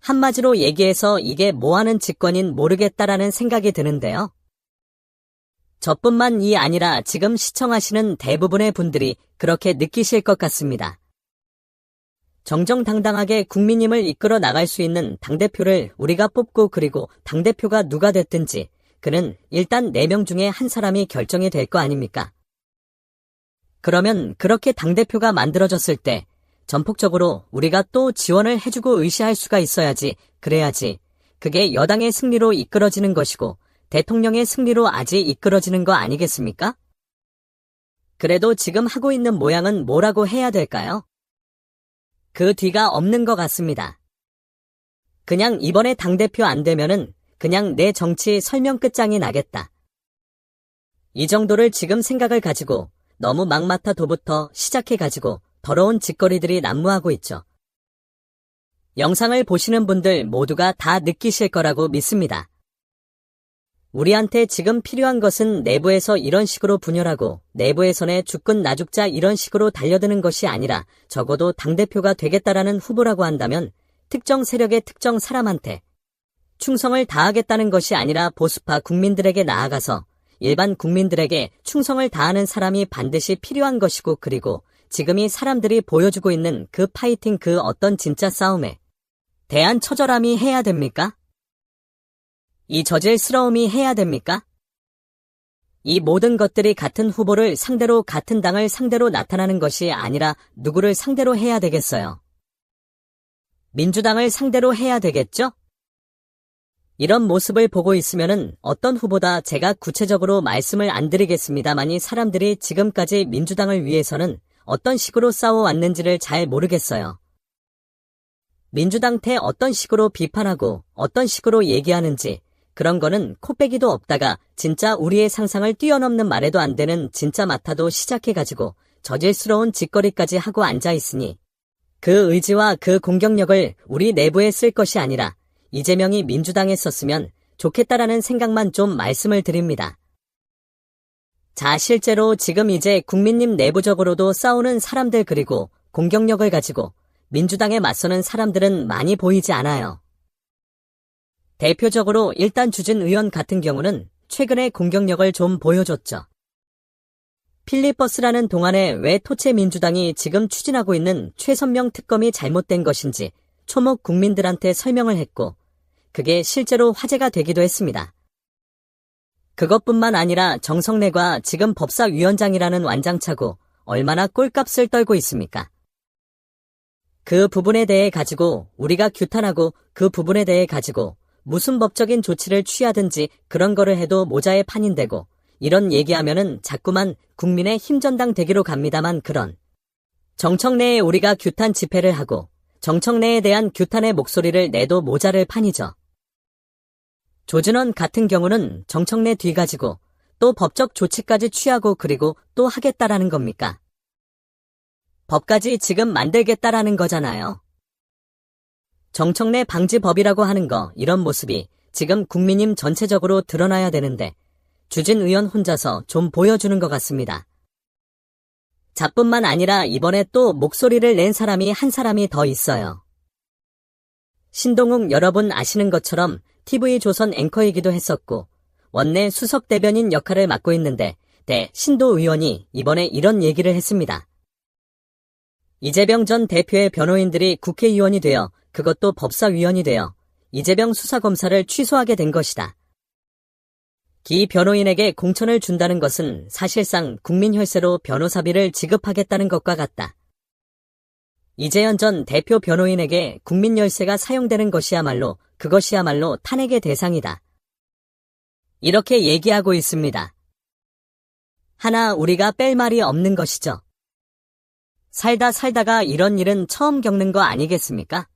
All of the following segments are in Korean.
한마디로 얘기해서 이게 뭐하는 짓거린 모르겠다라는 생각이 드는데요. 저뿐만이 아니라 지금 시청하시는 대부분의 분들이 그렇게 느끼실 것 같습니다. 정정당당하게 국민님을 이끌어 나갈 수 있는 당대표를 우리가 뽑고 그리고 당대표가 누가 됐든지 그는 일단 4명 중에 한 사람이 결정이 될 거 아닙니까? 그러면 그렇게 당대표가 만들어졌을 때 전폭적으로 우리가 또 지원을 해주고 의시할 수가 있어야지, 그래야지 그게 여당의 승리로 이끌어지는 것이고 대통령의 승리로 아직 이끌어지는 거 아니겠습니까? 그래도 지금 하고 있는 모양은 뭐라고 해야 될까요? 그 뒤가 없는 것 같습니다. 그냥 이번에 당대표 안 되면은 그냥 내 정치 설명 끝장이 나겠다. 이 정도를 지금 생각을 가지고 너무 막마타도부터 시작해가지고 더러운 짓거리들이 난무하고 있죠. 영상을 보시는 분들 모두가 다 느끼실 거라고 믿습니다. 우리한테 지금 필요한 것은 내부에서 이런 식으로 분열하고 내부에서는 죽건 나 죽자 이런 식으로 달려드는 것이 아니라 적어도 당대표가 되겠다라는 후보라고 한다면 특정 세력의 특정 사람한테 충성을 다하겠다는 것이 아니라 보수파 국민들에게 나아가서 일반 국민들에게 충성을 다하는 사람이 반드시 필요한 것이고 그리고 지금 이 사람들이 보여주고 있는 그 파이팅 그 어떤 진짜 싸움에 대한 처절함이 해야 됩니까? 이 저질스러움이 해야 됩니까? 이 모든 것들이 같은 후보를 상대로 같은 당을 상대로 나타나는 것이 아니라 누구를 상대로 해야 되겠어요? 민주당을 상대로 해야 되겠죠? 이런 모습을 보고 있으면은 어떤 후보다 제가 구체적으로 말씀을 안 드리겠습니다만이 사람들이 지금까지 민주당을 위해서는 어떤 식으로 싸워왔는지를 잘 모르겠어요. 민주당태 어떤 식으로 비판하고 어떤 식으로 얘기하는지 그런 거는 코빼기도 없다가 진짜 우리의 상상을 뛰어넘는 말에도 안 되는 진짜 마타도 시작해가지고 저질스러운 짓거리까지 하고 앉아있으니 그 의지와 그 공격력을 우리 내부에 쓸 것이 아니라 이재명이 민주당에 썼으면 좋겠다라는 생각만 좀 말씀을 드립니다. 자, 실제로 지금 이제 국민님 내부적으로도 싸우는 사람들 그리고 공격력을 가지고 민주당에 맞서는 사람들은 많이 보이지 않아요. 대표적으로 일단 주진 의원 같은 경우는 최근에 공격력을 좀 보여줬죠. 필리버스라는 동안에 왜 토체 민주당이 지금 추진하고 있는 최선명 특검이 잘못된 것인지 초목 국민들한테 설명을 했고 그게 실제로 화제가 되기도 했습니다. 그것뿐만 아니라 정성래가 지금 법사위원장이라는 완장차고 얼마나 꼴값을 떨고 있습니까? 그 부분에 대해 가지고 우리가 규탄하고 그 부분에 대해 가지고 무슨 법적인 조치를 취하든지 그런 거를 해도 모자의 판인되고 이런 얘기하면은 자꾸만 국민의 힘전당 되기로 갑니다만 그런 정청래에 우리가 규탄 집회를 하고 정청래에 대한 규탄의 목소리를 내도 모자를 판이죠. 조준원 같은 경우는 정청래 뒤 가지고 또 법적 조치까지 취하고 그리고 또 하겠다라는 겁니까? 법까지 지금 만들겠다라는 거잖아요. 정청래 방지법이라고 하는 거 이런 모습이 지금 국민님 전체적으로 드러나야 되는데 주진 의원 혼자서 좀 보여주는 것 같습니다. 자뿐만 아니라 이번에 또 목소리를 낸 사람이 한 사람이 더 있어요. 신동욱 여러분 아시는 것처럼 TV조선 앵커이기도 했었고 원내 수석 대변인 역할을 맡고 있는데 신도 의원이 이번에 이런 얘기를 했습니다. 이재명 전 대표의 변호인들이 국회의원이 되어 그것도 법사위원이 되어 이재명 수사검사를 취소하게 된 것이다. 기 변호인에게 공천을 준다는 것은 사실상 국민 혈세로 변호사비를 지급하겠다는 것과 같다. 이재현 전 대표 변호인에게 국민 혈세가 사용되는 것이야말로 그것이야말로 탄핵의 대상이다. 이렇게 얘기하고 있습니다. 하나 우리가 뺄 말이 없는 것이죠. 살다가 이런 일은 처음 겪는 거 아니겠습니까?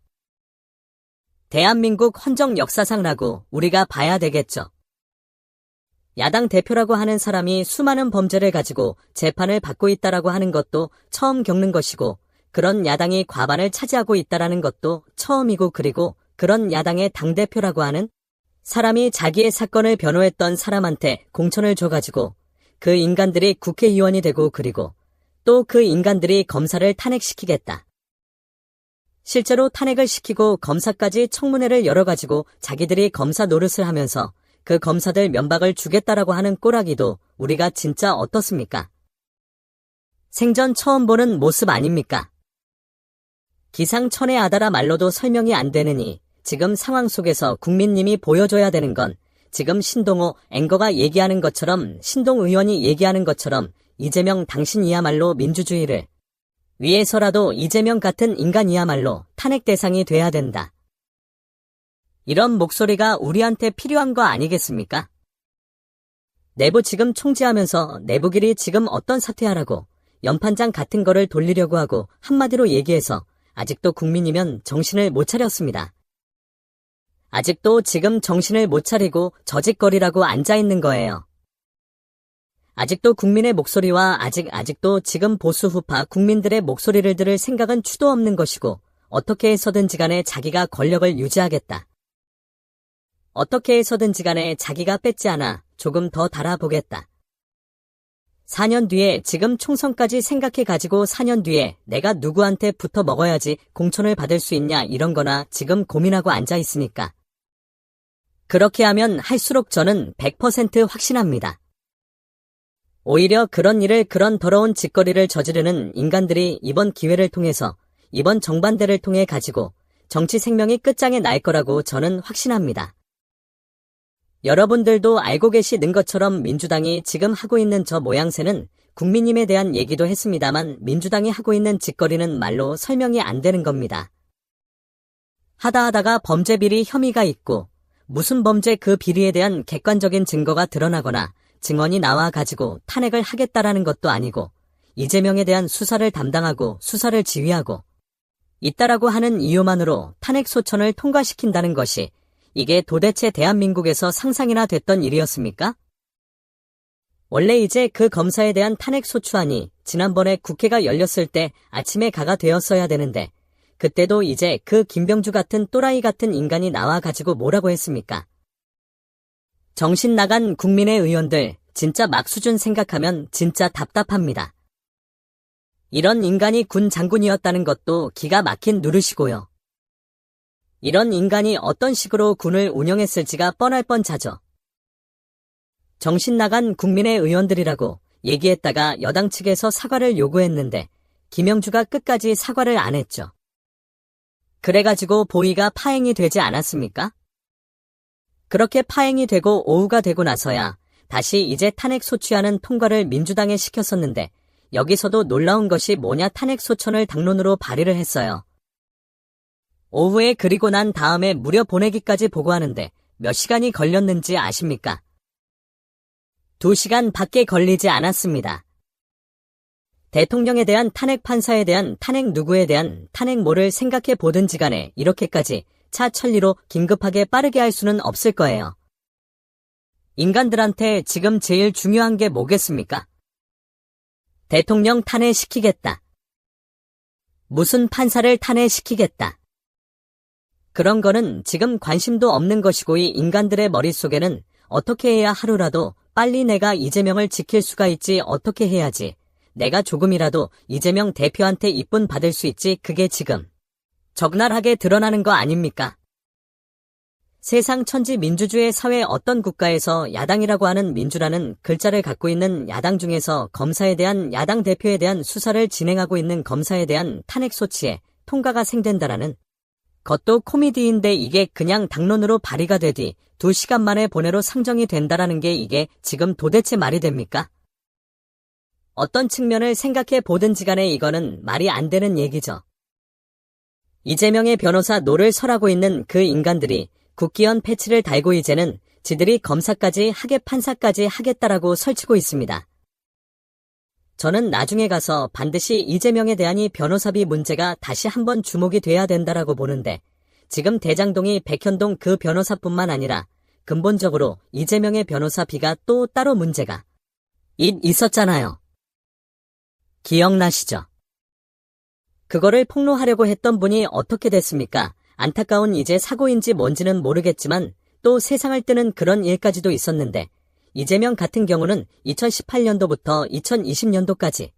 대한민국 헌정 역사상라고 우리가 봐야 되겠죠. 야당 대표라고 하는 사람이 수많은 범죄를 가지고 재판을 받고 있다라고 하는 것도 처음 겪는 것이고 그런 야당이 과반을 차지하고 있다라는 것도 처음이고 그리고 그런 야당의 당대표라고 하는 사람이 자기의 사건을 변호했던 사람한테 공천을 줘가지고 그 인간들이 국회의원이 되고 그리고 또 그 인간들이 검사를 탄핵시키겠다. 실제로 탄핵을 시키고 검사까지 청문회를 열어가지고 자기들이 검사 노릇을 하면서 그 검사들 면박을 주겠다라고 하는 꼬라기도 우리가 진짜 어떻습니까? 생전 처음 보는 모습 아닙니까? 기상천외하다라 말로도 설명이 안 되느니 지금 상황 속에서 국민님이 보여줘야 되는 건 지금 신동호 앵거가 얘기하는 것처럼 신동 의원이 얘기하는 것처럼 이재명 당신이야말로 민주주의를 위해서라도 이재명 같은 인간이야말로 탄핵 대상이 돼야 된다. 이런 목소리가 우리한테 필요한 거 아니겠습니까? 내부 지금 총지하면서 내부끼리 지금 어떤 사퇴하라고 연판장 같은 거를 돌리려고 하고 한마디로 얘기해서 아직도 국민이면 정신을 못 차렸습니다. 아직도 지금 정신을 못 차리고 저짓거리라고 앉아있는 거예요. 아직도 국민의 목소리와 아직도 지금 보수 후파 국민들의 목소리를 들을 생각은 추도 없는 것이고 어떻게 해서든지 간에 자기가 권력을 유지하겠다. 어떻게 해서든지 간에 자기가 뺏지 않아 조금 더 달아보겠다. 4년 뒤에 지금 총선까지 생각해가지고 4년 뒤에 내가 누구한테 붙어 먹어야지 공천을 받을 수 있냐 이런 거나 지금 고민하고 앉아있으니까. 그렇게 하면 할수록 저는 100% 확신합니다. 오히려 그런 일을 그런 더러운 짓거리를 저지르는 인간들이 이번 기회를 통해서 이번 정반대를 통해 가지고 정치 생명이 끝장에 날 거라고 저는 확신합니다. 여러분들도 알고 계시는 것처럼 민주당이 지금 하고 있는 저 모양새는 국민님에 대한 얘기도 했습니다만 민주당이 하고 있는 짓거리는 말로 설명이 안 되는 겁니다. 하다하다가 범죄 비리 혐의가 있고 무슨 범죄 그 비리에 대한 객관적인 증거가 드러나거나 증언이 나와가지고 탄핵을 하겠다라는 것도 아니고 이재명에 대한 수사를 담당하고 수사를 지휘하고 있다라고 하는 이유만으로 탄핵 소천을 통과시킨다는 것이 이게 도대체 대한민국에서 상상이나 됐던 일이었습니까? 원래 이제 그 검사에 대한 탄핵 소추안이 지난번에 국회가 열렸을 때 아침에 가가 되었어야 되는데 그때도 이제 그 김병주 같은 또라이 같은 인간이 나와가지고 뭐라고 했습니까? 정신 나간 국민의 의원들 진짜 막수준 생각하면 진짜 답답합니다. 이런 인간이 군 장군이었다는 것도 기가 막힌 누르시고요. 이런 인간이 어떤 식으로 군을 운영했을지가 뻔할 뻔자죠. 정신 나간 국민의 의원들이라고 얘기했다가 여당 측에서 사과를 요구했는데 김영주가 끝까지 사과를 안 했죠. 그래가지고 보위가 파행이 되지 않았습니까? 그렇게 파행이 되고 오후가 되고 나서야 다시 이제 탄핵 소추안은 통과를 민주당에 시켰었는데 여기서도 놀라운 것이 뭐냐 탄핵 소천을 당론으로 발의를 했어요. 오후에 그리고 난 다음에 무려 보내기까지 보고하는데 몇 시간이 걸렸는지 아십니까? 2시간 밖에 걸리지 않았습니다. 대통령에 대한 탄핵 판사에 대한 탄핵 누구에 대한 탄핵 뭐를 생각해 보든지 간에 이렇게까지 차천리로 긴급하게 빠르게 할 수는 없을 거예요. 인간들한테 지금 제일 중요한 게 뭐겠습니까? 대통령 탄핵시키겠다. 무슨 판사를 탄핵시키겠다. 그런 거는 지금 관심도 없는 것이고 이 인간들의 머릿속에는 어떻게 해야 하루라도 빨리 내가 이재명을 지킬 수가 있지 어떻게 해야지 내가 조금이라도 이재명 대표한테 이쁨 받을 수 있지 그게 지금 적나라하게 드러나는 거 아닙니까? 세상 천지 민주주의 사회 어떤 국가에서 야당이라고 하는 민주라는 글자를 갖고 있는 야당 중에서 검사에 대한 야당 대표에 대한 수사를 진행하고 있는 검사에 대한 탄핵 소치에 통과가 생된다라는 것도 코미디인데 이게 그냥 당론으로 발의가 되뒤 2시간 만에 본회로 상정이 된다라는 게 이게 지금 도대체 말이 됩니까? 어떤 측면을 생각해 보든지 간에 이거는 말이 안 되는 얘기죠. 이재명의 변호사 노를 설하고 있는 그 인간들이 국기원 패치를 달고 이제는 지들이 검사까지 하게 판사까지 하겠다라고 설치고 있습니다. 저는 나중에 가서 반드시 이재명에 대한 이 변호사비 문제가 다시 한번 주목이 돼야 된다라고 보는데 지금 대장동이 백현동 그 변호사뿐만 아니라 근본적으로 이재명의 변호사비가 또 따로 문제가 있었잖아요. 기억나시죠? 그거를 폭로하려고 했던 분이 어떻게 됐습니까? 안타까운 이제 사고인지 뭔지는 모르겠지만 또 세상을 뜨는 그런 일까지도 있었는데 이재명 같은 경우는 2018년도부터 2020년도까지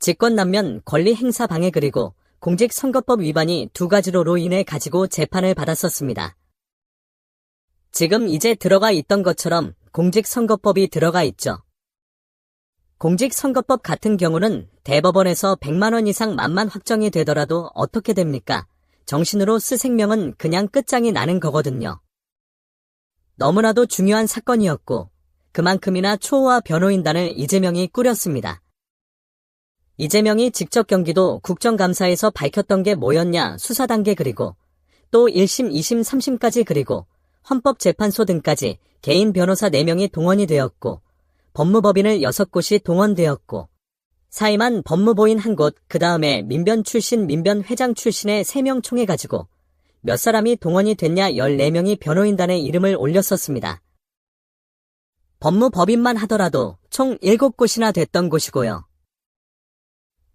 직권남용 권리 행사 방해 그리고 공직선거법 위반이 2가지로로 인해 가지고 재판을 받았었습니다. 지금 이제 들어가 있던 것처럼 공직선거법이 들어가 있죠. 공직선거법 같은 경우는 대법원에서 100만 원 이상 만만 확정이 되더라도 어떻게 됩니까? 정신으로 쓰 생명은 그냥 끝장이 나는 거거든요. 너무나도 중요한 사건이었고 그만큼이나 초호화 변호인단을 이재명이 꾸렸습니다. 이재명이 직접 경기도 국정감사에서 밝혔던 게 뭐였냐? 수사 단계 그리고 또 1심, 2심, 3심까지 그리고 헌법재판소 등까지 개인 변호사 4명이 동원이 되었고 법무법인을 6곳이 동원되었고 사임한 법무보인 1곳, 그 다음에 민변 출신, 민변 회장 출신의 3명 총해가지고 몇 사람이 동원이 됐냐? 14명이 변호인단에 이름을 올렸었습니다. 법무법인만 하더라도 총 7곳이나 됐던 곳이고요.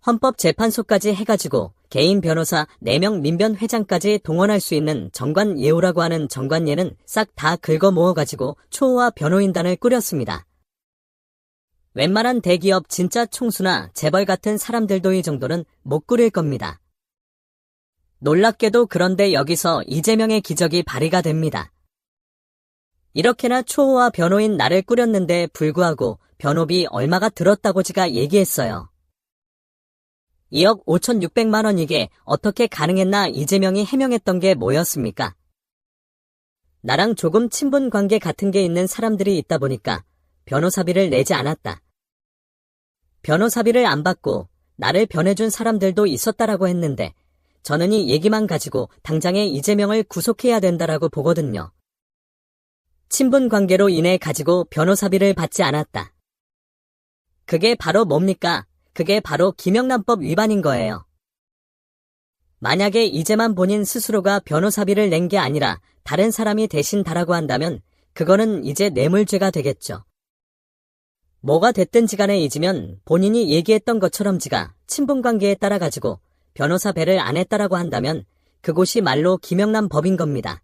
헌법재판소까지 해가지고 개인 변호사 4명 민변 회장까지 동원할 수 있는 정관예우라고 하는 정관예는 싹 다 긁어 모아가지고 초호화 변호인단을 꾸렸습니다. 웬만한 대기업 진짜 총수나 재벌 같은 사람들도 이 정도는 못 꾸릴 겁니다. 놀랍게도 그런데 여기서 이재명의 기적이 발휘가 됩니다. 이렇게나 초호화 변호인 나를 꾸렸는데 불구하고 변호비 얼마가 들었다고 지가 얘기했어요. 2억 5,600만 원 이게 어떻게 가능했나? 이재명이 해명했던 게 뭐였습니까? 나랑 조금 친분 관계 같은 게 있는 사람들이 있다 보니까 변호사비를 내지 않았다. 변호사비를 안 받고 나를 변해준 사람들도 있었다라고 했는데 저는 이 얘기만 가지고 당장에 이재명을 구속해야 된다라고 보거든요. 친분 관계로 인해 가지고 변호사비를 받지 않았다. 그게 바로 뭡니까? 그게 바로 김영란법 위반인 거예요. 만약에 이재만 본인 스스로가 변호사비를 낸 게 아니라 다른 사람이 대신 다라고 한다면 그거는 이제 뇌물죄가 되겠죠. 뭐가 됐든지 간에 잊으면 본인이 얘기했던 것처럼 지가 친분관계에 따라 가지고 변호사배를 안 했다라고 한다면 그곳이 말로 김영란 법인 겁니다.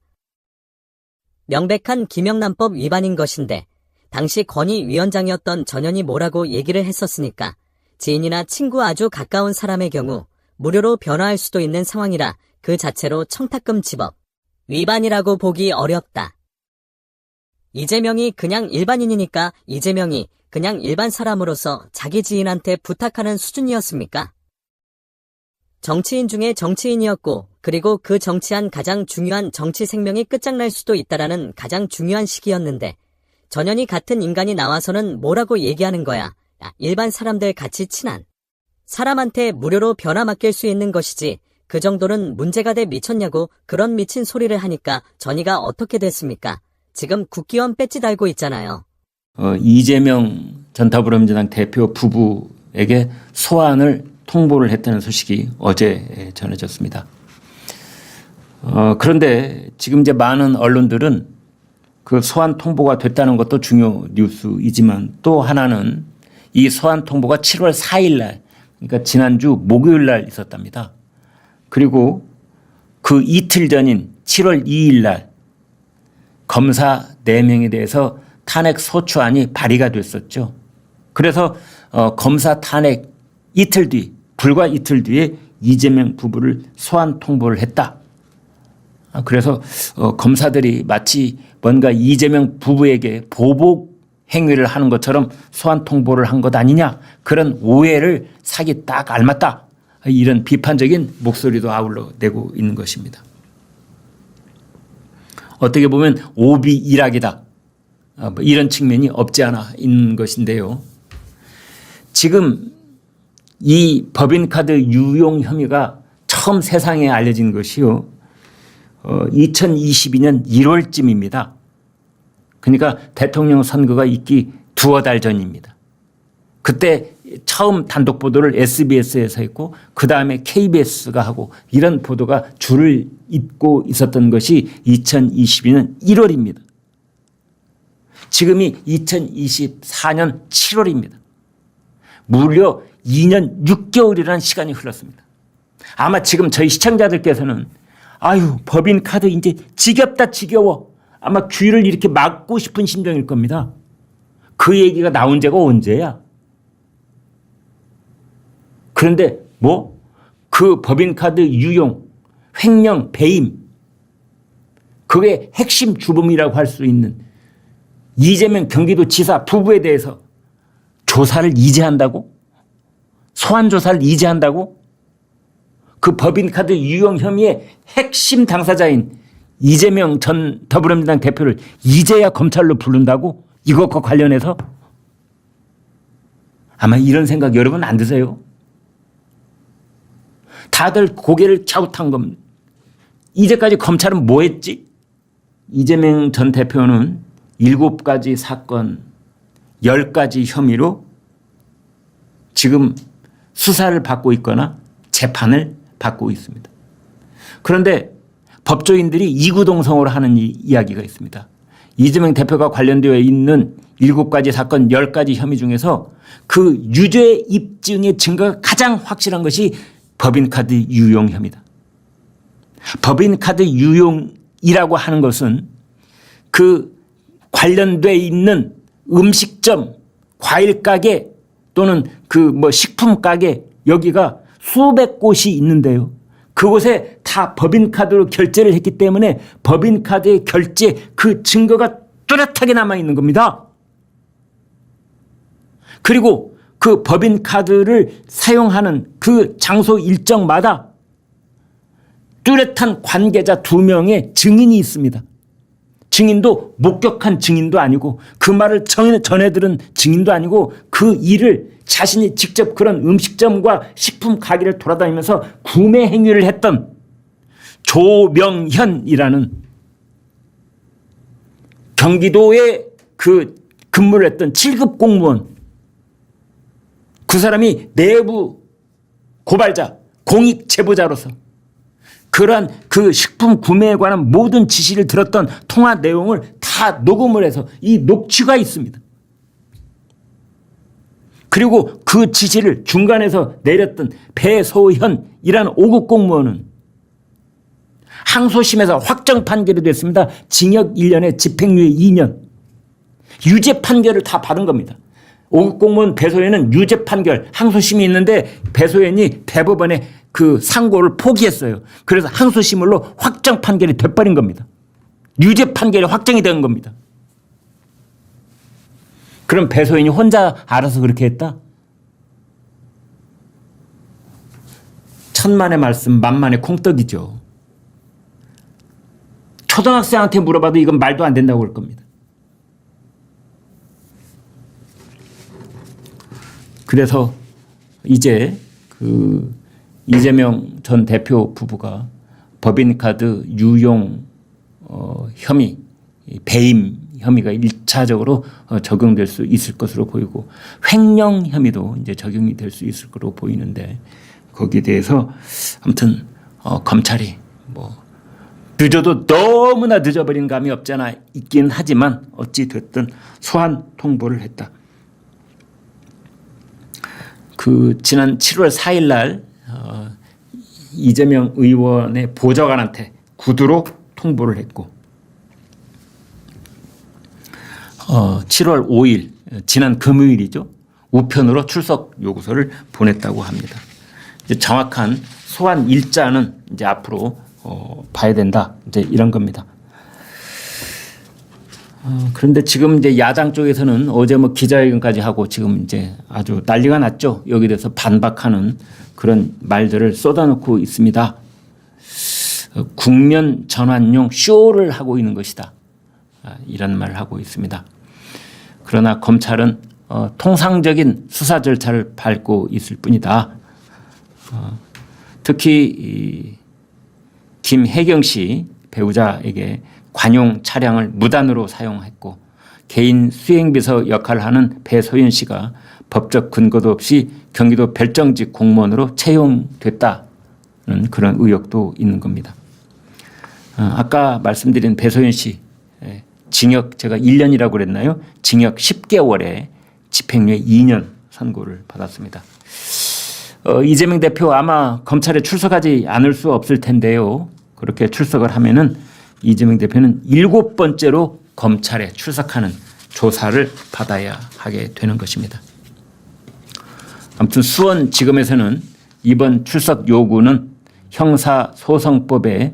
명백한 김영란법 위반인 것인데 당시 건의위원장이었던 전현이 뭐라고 얘기를 했었으니까 지인이나 친구 아주 가까운 사람의 경우 무료로 변호할 수도 있는 상황이라 그 자체로 청탁금 집업 위반이라고 보기 어렵다. 이재명이 그냥 일반인이니까 이재명이 그냥 일반 사람으로서 자기 지인한테 부탁하는 수준이었습니까? 정치인 중에 정치인이었고 그리고 그 정치한 가장 중요한 정치 생명이 끝장날 수도 있다라는 가장 중요한 시기였는데 전현이 같은 인간이 나와서는 뭐라고 얘기하는 거야. 일반 사람들 같이 친한 사람한테 무료로 변화 맡길 수 있는 것이지 그 정도는 문제가 돼 미쳤냐고 그런 미친 소리를 하니까 전희가 어떻게 됐습니까? 지금 국기원 배지 달고 있잖아요. 이재명 전 더불어민주당 대표 부부에게 소환을 통보를 했다는 소식이 어제 전해졌습니다. 그런데 지금 이제 많은 언론들은 그 소환 통보가 됐다는 것도 중요 뉴스이지만 또 하나는 이 소환 통보가 7월 4일 날, 그러니까 지난주 목요일 날 있었답니다. 그리고 그 이틀 전인 7월 2일 날 검사 4명에 대해서 탄핵 소추안이 발의가 됐었죠. 그래서 검사 탄핵 이틀 뒤, 불과 이틀 뒤에 이재명 부부를 소환 통보를 했다. 그래서 검사들이 마치 뭔가 이재명 부부에게 보복 행위를 하는 것처럼 소환 통보를 한 것 아니냐, 그런 오해를 사기 딱 알맞다, 이런 비판적인 목소리도 아울러 내고 있는 것입니다. 어떻게 보면 오비 일학이다, 이런 측면이 없지 않아 있는 것인데요. 지금 이 법인카드 유용 혐의가 처음 세상에 알려진 것이요, 2022년 1월쯤입니다. 그러니까 대통령 선거가 있기 두어 달 전입니다. 그때 처음 단독 보도를 SBS에서 했고 그 다음에 KBS가 하고 이런 보도가 줄을 잇고 있었던 것이 2022년 1월입니다. 지금이 2024년 7월입니다. 무려 2년 6개월이라는 시간이 흘렀습니다. 아마 지금 저희 시청자들께서는 아유, 법인카드 이제 지겹다 지겨워, 아마 귀를 이렇게 막고 싶은 심정일 겁니다. 그 얘기가 나온 지가 언제야? 그런데 그 그 법인카드 유용, 횡령, 배임, 그게 핵심 주범이라고 할 수 있는 이재명 경기도지사 부부에 대해서 조사를 이제 한다고? 소환 조사를 이제 한다고? 그 법인카드 유용 혐의의 핵심 당사자인 이재명 전 더불어민주당 대표를 이제야 검찰로 부른다고? 이것과 관련해서? 아마 이런 생각 여러분 안 드세요? 다들 고개를 갸웃한 겁니다. 이제까지 검찰은 뭐 했지? 이재명 전 대표는 7가지 사건, 10가지 혐의로 지금 수사를 받고 있거나 재판을 받고 있습니다. 그런데 법조인들이 이구동성으로 하는 이야기가 있습니다. 이재명 대표가 관련되어 있는 7가지 사건, 10가지 혐의 중에서 그 유죄 입증의 증거가 가장 확실한 것이 법인카드 유용 혐의다. 법인카드 유용이라고 하는 것은 그 관련되어 있는 음식점, 과일가게 또는 그 식품가게 여기가 수백 곳이 있는데요. 그곳에 다 법인카드로 결제를 했기 때문에 법인카드의 결제 그 증거가 뚜렷하게 남아있는 겁니다. 그리고 그 법인카드를 사용하는 그 장소 일정마다 뚜렷한 관계자 2명의 증인이 있습니다. 증인도 목격한 증인도 아니고 그 말을 전해 들은 증인도 아니고 그 일을 자신이 직접 그런 음식점과 식품 가게를 돌아다니면서 구매 행위를 했던 조명현이라는 경기도에 그 근무를 했던 7급 공무원, 그 사람이 내부 고발자, 공익 제보자로서 그러한 그 식품 구매에 관한 모든 지시를 들었던 통화 내용을 다 녹음을 해서 이 녹취가 있습니다. 그리고 그 지시를 중간에서 내렸던 배소현이라는 5급 공무원은 항소심에서 확정 판결이 됐습니다. 징역 1년에 집행유예 2년. 유죄 판결을 다 받은 겁니다. 5급 공무원 배소현은 유죄 판결, 항소심이 있는데 배소현이 대법원에 그 상고를 포기했어요. 그래서 항소심으로 확정 판결이 돼버린 겁니다. 유죄 판결이 확정이 된 겁니다. 그럼 배소현이 혼자 알아서 그렇게 했다? 천만의 말씀 만만의 콩떡이죠. 초등학생한테 물어봐도 이건 말도 안 된다고 그럴 겁니다. 그래서 이제 그 이재명 전 대표 부부가 법인카드 유용 혐의, 배임 혐의가 1차적으로 적용될 수 있을 것으로 보이고 횡령 혐의도 이제 적용이 될 수 있을 것으로 보이는데 거기에 대해서 아무튼 검찰이 늦어도 너무나 늦어버린 감이 없잖아 있긴 하지만 어찌 됐든 소환 통보를 했다. 그 지난 7월 4일 날 이재명 의원의 보좌관한테 구두로 통보를 했고 7월 5일 지난 금요일이죠. 우편으로 출석 요구서를 보냈다고 합니다. 이제 정확한 소환 일자는 이제 앞으로 봐야 된다. 이제 이런 겁니다. 그런데 지금 이제 야당 쪽에서는 어제 기자회견까지 하고 지금 이제 아주 난리가 났죠. 여기에 대해서 반박하는 그런 말들을 쏟아놓고 있습니다. 국면 전환용 쇼를 하고 있는 것이다. 이런 말을 하고 있습니다. 그러나 검찰은 통상적인 수사 절차를 밟고 있을 뿐이다. 특히 김혜경 씨 배우자에게 관용 차량을 무단으로 사용했고 개인 수행비서 역할을 하는 배소연 씨가 법적 근거도 없이 경기도 별정직 공무원으로 채용됐다는 그런 의혹도 있는 겁니다. 아까 말씀드린 배소연 씨 징역 제가 1년이라고 그랬나요? 징역 10개월에 집행유예 2년 선고를 받았습니다. 이재명 대표 아마 검찰에 출석하지 않을 수 없을 텐데요. 그렇게 출석을 하면은 이재명 대표는 7번째로 검찰에 출석하는 조사를 받아야 하게 되는 것입니다. 아무튼 수원지검에서는 이번 출석 요구는 형사소송법에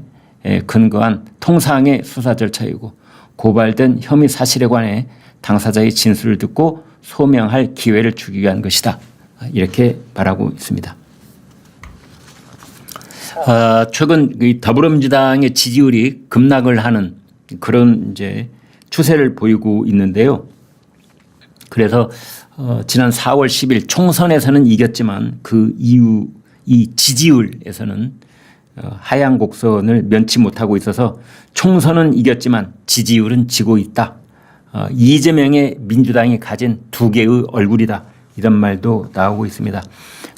근거한 통상의 수사 절차이고 고발된 혐의 사실에 관해 당사자의 진술을 듣고 소명할 기회를 주기 위한 것이다. 이렇게 말하고 있습니다. 최근 이 더불어민주당의 지지율이 급락을 하는 그런 이제 추세를 보이고 있는데요. 그래서 지난 4월 10일 총선에서는 이겼지만 그 이후 이 지지율에서는 하향 곡선을 면치 못하고 있어서 총선은 이겼지만 지지율은 지고 있다. 이재명의 민주당이 가진 두 개의 얼굴이다. 이런 말도 나오고 있습니다.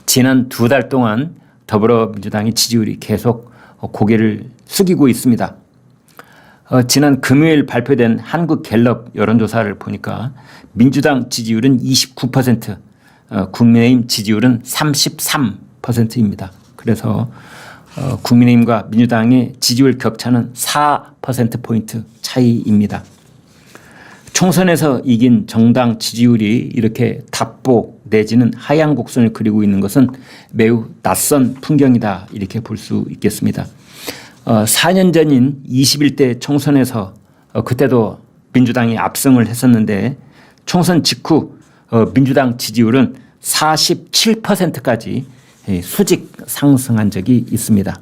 지난 2달 동안 더불어민주당의 지지율이 계속 고개를 숙이고 있습니다. 지난 금요일 발표된 한국갤럽 여론조사를 보니까 민주당 지지율은 29%, 국민의힘 지지율은 33%입니다. 그래서 국민의힘과 민주당의 지지율 격차는 4%포인트 차이입니다. 총선에서 이긴 정당 지지율이 이렇게 답보 내지는 하향 곡선을 그리고 있는 것은 매우 낯선 풍경이다 이렇게 볼 수 있겠습니다. 4년 전인 21대 총선에서 그때도 민주당이 압승을 했었는데 총선 직후 민주당 지지율은 47%까지 수직 상승한 적이 있습니다.